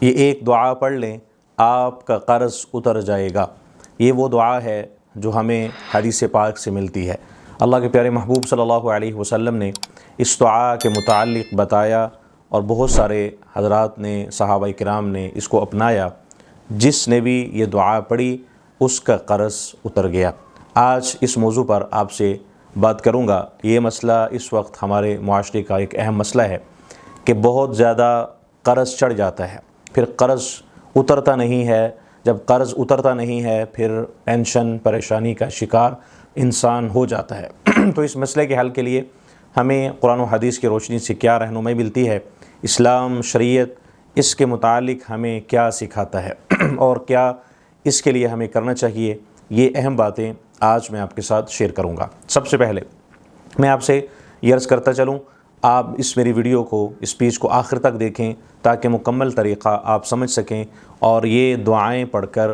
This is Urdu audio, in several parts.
یہ ایک دعا پڑھ لیں آپ کا قرض اتر جائے گا۔ یہ وہ دعا ہے جو ہمیں حدیث پاک سے ملتی ہے۔ اللہ کے پیارے محبوب صلی اللہ علیہ وسلم نے اس دعا کے متعلق بتایا اور بہت سارے حضرات نے، صحابہ کرام نے اس کو اپنایا۔ جس نے بھی یہ دعا پڑھی اس کا قرض اتر گیا۔ آج اس موضوع پر آپ سے بات کروں گا۔ یہ مسئلہ اس وقت ہمارے معاشرے کا ایک اہم مسئلہ ہے کہ بہت زیادہ قرض چڑھ جاتا ہے، پھر قرض اترتا نہیں ہے۔ جب قرض اترتا نہیں ہے پھر ٹینشن، پریشانی کا شکار انسان ہو جاتا ہے۔ تو اس مسئلے کے حل کے لیے ہمیں قرآن و حدیث کی روشنی سے کیا رہنمائی ملتی ہے، اسلام، شریعت اس کے متعلق ہمیں کیا سکھاتا ہے اور کیا اس کے لیے ہمیں کرنا چاہیے، یہ اہم باتیں آج میں آپ کے ساتھ شیئر کروں گا۔ سب سے پہلے میں آپ سے یہ عرض کرتا چلوں، آپ اس میری ویڈیو کو، اسپیچ کو آخر تک دیکھیں تاکہ مکمل طریقہ آپ سمجھ سکیں اور یہ دعائیں پڑھ کر،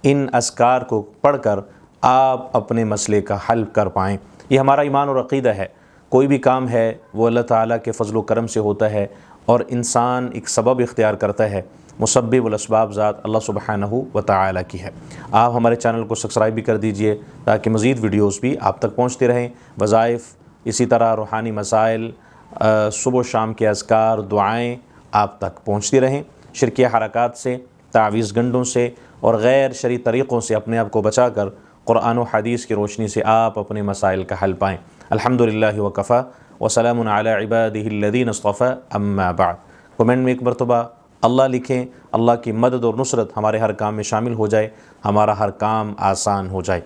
ان اذکار کو پڑھ کر آپ اپنے مسئلے کا حل کر پائیں۔ یہ ہمارا ایمان اور عقیدہ ہے۔ کوئی بھی کام ہے وہ اللہ تعالیٰ کے فضل و کرم سے ہوتا ہے اور انسان ایک سبب اختیار کرتا ہے۔ مسبب الاسباب ذات اللہ سبحانہ و تعالیٰ کی ہے۔ آپ ہمارے چینل کو سبسکرائب بھی کر دیجئے تاکہ مزید ویڈیوز بھی آپ تک پہنچتے رہیں۔ وظائف، اسی طرح روحانی مسائل، صبح و شام کے اذکار، دعائیں آپ تک پہنچتی رہیں۔ شرکیہ حرکات سے، تعویذ گنڈوں سے اور غیر شرعی طریقوں سے اپنے آپ کو بچا کر قرآن و حدیث کی روشنی سے آپ اپنے مسائل کا حل پائیں۔ الحمدللہ وکفی وسلام علی عبادہ الذین اصطفی اما بعد۔ کمنٹ میں ایک مرتبہ اللہ لکھیں۔ اللہ کی مدد اور نصرت ہمارے ہر کام میں شامل ہو جائے، ہمارا ہر کام آسان ہو جائے۔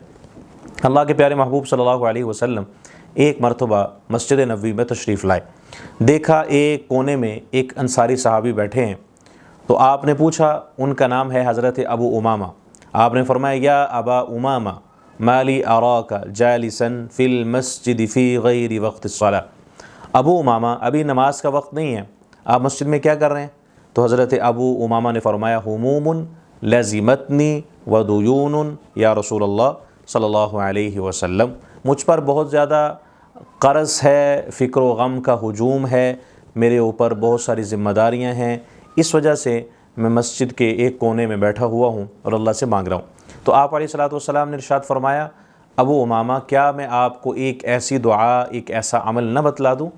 اللہ کے پیارے محبوب صلی اللہ علیہ وسلم ایک مرتبہ مسجد نبوی میں تشریف لائے۔ دیکھا ایک کونے میں ایک انصاری صحابی بیٹھے ہیں، تو آپ نے پوچھا، ان کا نام ہے حضرت ابو امامہ۔ آپ نے فرمایا، یا ابا امامہ ما لی اراک جالسا فی المسجد فی غیر وقت الصلاۃ۔ ابو امامہ، ابھی نماز کا وقت نہیں ہے، آپ مسجد میں کیا کر رہے ہیں؟ تو حضرت ابو امامہ نے فرمایا، ہموم لزمتنی ودیون یا رسول اللہ صلی اللہ علیہ وسلم، مجھ پر بہت زیادہ قرض ہے، فکر و غم کا ہجوم ہے، میرے اوپر بہت ساری ذمہ داریاں ہیں، اس وجہ سے میں مسجد کے ایک کونے میں بیٹھا ہوا ہوں اور اللہ سے مانگ رہا ہوں۔ تو آپ علیہ الصلوۃ والسلام نے ارشاد فرمایا، ابو امامہ، کیا میں آپ کو ایک ایسی دعا، ایک ایسا عمل نہ بتلا دوں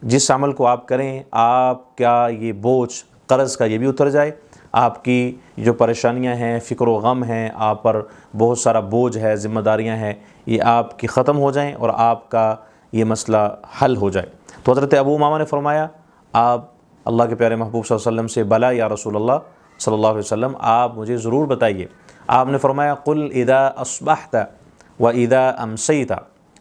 جس عمل کو آپ کریں آپ کا یہ بوجھ قرض کا یہ بھی اتر جائے، آپ کی جو پریشانیاں ہیں، فکر و غم ہیں، آپ پر بہت سارا بوجھ ہے، ذمہ داریاں ہیں، یہ آپ کی ختم ہو جائیں اور آپ کا یہ مسئلہ حل ہو جائے۔ تو حضرت ابو امامہ نے فرمایا، آپ اللہ کے پیارے محبوب صلی اللہ علیہ وسلم سے، بلا یا رسول اللہ صلی اللہ علیہ وسلم، آپ مجھے ضرور بتائیے۔ آپ نے فرمایا، قل اذا اصبحت و اذا امسیت،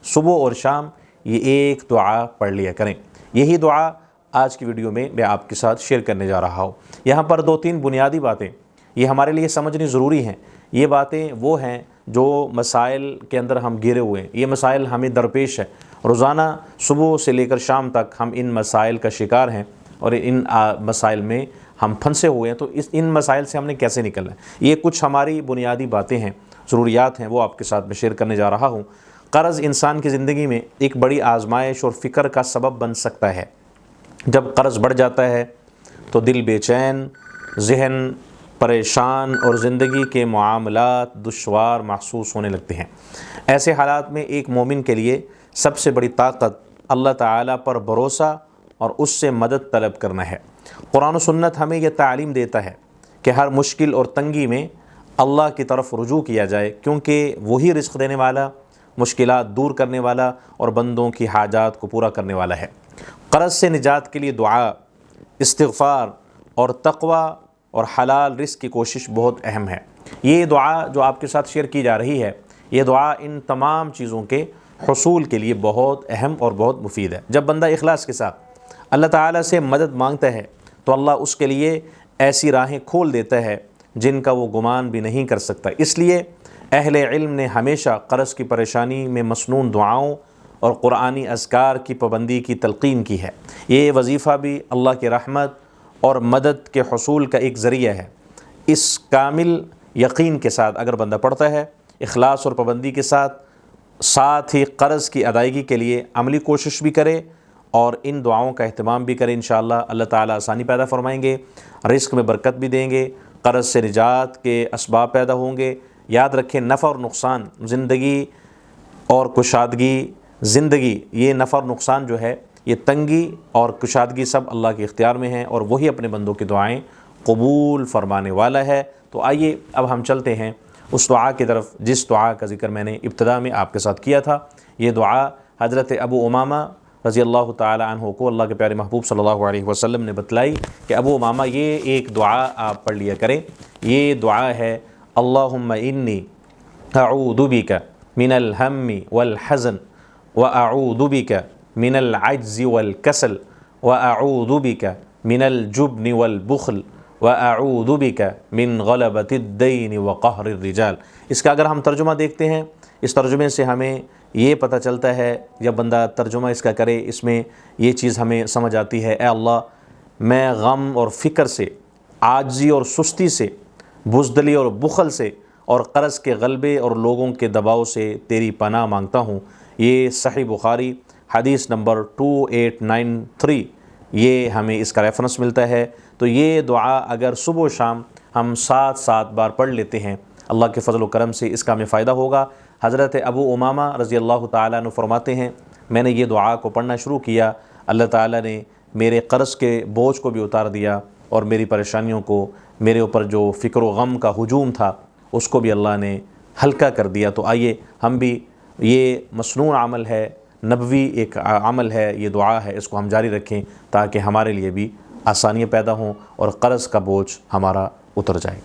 صبح اور شام یہ ایک دعا پڑھ لیا کریں۔ یہی دعا آج کی ویڈیو میں آپ کے ساتھ شیئر کرنے جا رہا ہوں۔ یہاں پر دو تین بنیادی باتیں یہ ہمارے لیے سمجھنی ضروری ہیں۔ یہ باتیں وہ ہیں جو مسائل کے اندر ہم گھرے ہوئے ہیں، یہ مسائل ہمیں درپیش ہے، روزانہ صبح سے لے کر شام تک ہم ان مسائل کا شکار ہیں اور ان مسائل میں ہم پھنسے ہوئے ہیں۔ تو ان مسائل سے ہم نے کیسے نکلنا ہے، یہ کچھ ہماری بنیادی باتیں ہیں، ضروریات ہیں، وہ آپ کے ساتھ میں شیئر کرنے جا رہا ہوں۔ قرض انسان کی زندگی میں ایک بڑی آزمائش اور فکر کا سبب بن سکتا ہے۔ جب قرض بڑھ جاتا ہے تو دل بے چین، ذہن پریشان اور زندگی کے معاملات دشوار محسوس ہونے لگتے ہیں۔ ایسے حالات میں ایک مومن کے لیے سب سے بڑی طاقت اللہ تعالیٰ پر بھروسہ اور اس سے مدد طلب کرنا ہے۔ قرآن و سنت ہمیں یہ تعلیم دیتا ہے کہ ہر مشکل اور تنگی میں اللہ کی طرف رجوع کیا جائے، کیونکہ وہی رزق دینے والا، مشکلات دور کرنے والا اور بندوں کی حاجات کو پورا کرنے والا ہے۔ قرض سے نجات کے لیے دعا، استغفار اور تقوی اور حلال رزق کی کوشش بہت اہم ہے۔ یہ دعا جو آپ کے ساتھ شیئر کی جا رہی ہے، یہ دعا ان تمام چیزوں کے حصول کے لیے بہت اہم اور بہت مفید ہے۔ جب بندہ اخلاص کے ساتھ اللہ تعالیٰ سے مدد مانگتا ہے تو اللہ اس کے لیے ایسی راہیں کھول دیتا ہے جن کا وہ گمان بھی نہیں کر سکتا۔ اس لیے اہل علم نے ہمیشہ قرض کی پریشانی میں مسنون دعاؤں اور قرآنی اذکار کی پابندی کی تلقین کی ہے۔ یہ وظیفہ بھی اللہ کی رحمت اور مدد کے حصول کا ایک ذریعہ ہے۔ اس کامل یقین کے ساتھ اگر بندہ پڑھتا ہے، اخلاص اور پابندی کے ساتھ ہی قرض کی ادائیگی کے لیے عملی کوشش بھی کرے اور ان دعاؤں کا اہتمام بھی کریں انشاءاللہ اللہ تعالیٰ آسانی پیدا فرمائیں گے، رزق میں برکت بھی دیں گے، قرض سے نجات کے اسباب پیدا ہوں گے۔ یاد رکھیں نفع اور نقصان، زندگی اور کشادگی، زندگی یہ نفع اور نقصان جو ہے یہ تنگی اور کشادگی سب اللہ کے اختیار میں ہیں، اور وہی اپنے بندوں کی دعائیں قبول فرمانے والا ہے۔ تو آئیے اب ہم چلتے ہیں اس دعا کی طرف جس دعا کا ذکر میں نے ابتدا میں آپ کے ساتھ کیا تھا۔ یہ دعا حضرت ابو امامہ رضی اللہ تعالی عنہ کو اللہ کے پیارے محبوب صلی اللہ علیہ وسلم نے بتلائی کہ ابو امامہ یہ ایک دعا آپ پڑھ لیا کریں۔ یہ دعا ہے اللہم انی اعوذ بک من الہم والحزن واعوذ بک من العجز والکسل واعوذ بک من الجبن والبخل واعوذ بک من غلبۃ الدین وقہر الرجال۔ اس کا اگر ہم ترجمہ دیکھتے ہیں، اس ترجمے سے ہمیں یہ پتہ چلتا ہے، جب بندہ ترجمہ اس کا کرے، اس میں یہ چیز ہمیں سمجھ آتی ہے، اے اللہ میں غم اور فکر سے، عاجزی اور سستی سے، بزدلی اور بخل سے، اور قرض کے غلبے اور لوگوں کے دباؤ سے تیری پناہ مانگتا ہوں۔ یہ صحیح بخاری حدیث نمبر 2893 یہ ہمیں اس کا ریفرنس ملتا ہے۔ تو یہ دعا اگر صبح و شام ہم 7 بار پڑھ لیتے ہیں، اللہ کے فضل و کرم سے اس کا ہمیں فائدہ ہوگا۔ حضرت ابو امامہ رضی اللہ تعالیٰ عنہ فرماتے ہیں میں نے یہ دعا کو پڑھنا شروع کیا، اللہ تعالیٰ نے میرے قرض کے بوجھ کو بھی اتار دیا، اور میری پریشانیوں کو، میرے اوپر جو فکر و غم کا ہجوم تھا اس کو بھی اللہ نے ہلکا کر دیا۔ تو آئیے ہم بھی، یہ مسنون عمل ہے، نبوی ایک عمل ہے، یہ دعا ہے، اس کو ہم جاری رکھیں تاکہ ہمارے لیے بھی آسانیاں پیدا ہوں اور قرض کا بوجھ ہمارا اتر جائے۔